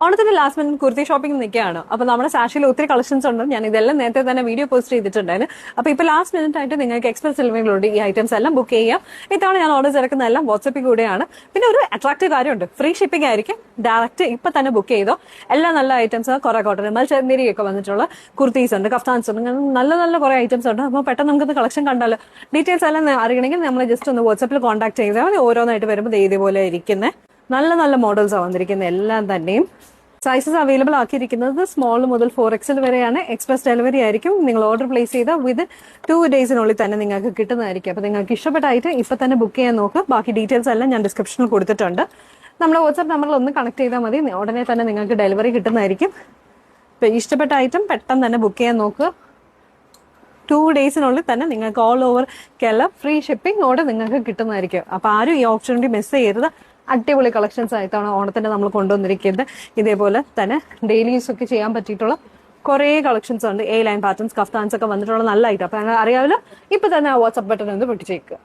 ഓണത്തിന്റെ last minute kurti shopping നിൽക്കുകയാണ്. അപ്പൊ നമ്മുടെ സാഷിയിൽ ഒത്തിരി കളക്ഷൻസ് ഉണ്ട്. ഞാൻ ഇതെല്ലാം നേരത്തെ തന്നെ വീഡിയോ പോസ്റ്റ് ചെയ്തിട്ടുണ്ടായിരുന്നു. അപ്പൊ ഇപ്പൊ ലാസ്റ്റ് മിനിറ്റ് ആയിട്ട് നിങ്ങൾക്ക് എക്സ്പ്രസ് ഡെലിവറിയിലൂടെ ഈ ഐറ്റംസ് എല്ലാം ബുക്ക് ചെയ്യാം. ഇത്തവണ ഞാൻ ഓർഡർ ചേർക്കുന്നതെല്ലാം വാട്സാപ്പിൽ കൂടെയാണ്. പിന്നെ ഒരു അട്രാക്റ്റീവ് കാര്യമുണ്ട്, ഫ്രീ ഷിപ്പിംഗ് ആയിരിക്കും. ഡയറക്റ്റ് ഇപ്പൊ തന്നെ ബുക്ക് ചെയ്തോ. എല്ലാ നല്ല ഐറ്റംസ്, കുറെ കോട്ടൺ മൽച്ചേരിയൊക്കെ വന്നിട്ടുള്ള കുർത്തീസ് ഉണ്ട്, കഫ്താൻസ് ഉണ്ട്, നല്ല നല്ല കുറെ ഐറ്റംസ് ഉണ്ട്. അപ്പോൾ പെട്ടെന്ന് നമുക്ക് കളക്ഷൻ കണ്ടാലോ. ഡീറ്റെയിൽസ് എല്ലാം അറിയണമെങ്കിൽ നമ്മൾ ജസ്റ്റ് ഒന്ന് വാട്സാപ്പിൽ കോൺടാക്ട് ചെയ്താൽ മതി. ഓരോന്നായിട്ട് വരുമ്പോൾ ഇതേപോലെ ഇരിക്കുന്നത് നല്ല നല്ല മോഡൽസാണ് വന്നിരിക്കുന്നത് എല്ലാം തന്നെയും. സൈസസ് അവൈലബിൾ ആക്കിയിരിക്കുന്നത് സ്മോൾ മുതൽ 4XL വരെയാണ്. എക്സ്പ്രസ് ഡെലിവറി ആയിരിക്കും. നിങ്ങൾ ഓർഡർ പ്ലേസ് ചെയ്താൽ വിതിൻ 2 ഡേയ്സിനുള്ളിൽ തന്നെ നിങ്ങൾക്ക് കിട്ടുന്നതായിരിക്കും. അപ്പോൾ നിങ്ങൾക്ക് ഇഷ്ടപ്പെട്ടായിട്ട് ഇപ്പം തന്നെ ബുക്ക് ചെയ്യാൻ നോക്കുക. ബാക്കി ഡീറ്റെയിൽസ് എല്ലാം ഞാൻ ഡിസ്ക്രിപ്ഷനിൽ കൊടുത്തിട്ടുണ്ട്. നമ്മുടെ വാട്സ്ആപ്പ് നമ്പറിൽ ഒന്ന് കണക്ട് ചെയ്താൽ മതി. ഉടനെ തന്നെ നിങ്ങൾക്ക് ഡെലിവറി കിട്ടുന്നതായിരിക്കും. ഇപ്പം ഇഷ്ടപ്പെട്ട ഐറ്റം പെട്ടെന്ന് തന്നെ ബുക്ക് ചെയ്യാൻ നോക്കുക. 2 ഡേയ്സിനുള്ളിൽ തന്നെ നിങ്ങൾക്ക് ഓൾ ഓവർ കേരള ഫ്രീ ഷിപ്പിംഗോടെ നിങ്ങൾക്ക് കിട്ടുന്നതായിരിക്കും. അപ്പോൾ ആരും ഈ ഓപ്പർച്യൂണിറ്റി മിസ് ചെയ്യരുത്. അടിപൊളി കളക്ഷൻസ് ആയിട്ടാണ് ഓണത്തിന്റെ നമ്മൾ കൊണ്ടുവന്നിരിക്കുന്നത്. ഇതേപോലെ തന്നെ ഡെയിലി യൂസ് ഒക്കെ ചെയ്യാൻ പറ്റിയിട്ടുള്ള കുറേ കളക്ഷൻസ് ഉണ്ട്. A ലൈൻ പാറ്റേൺസ്, കഫ്താൻസ് ഒക്കെ വന്നിട്ടുള്ള നല്ല ഐറ്റം. അപ്പൊ അറിയാമല്ലോ, ഇപ്പൊ തന്നെ വാട്സ്ആപ്പ് ബട്ടൺ ഒന്ന് പൊട്ടിച്ചേക്കുക.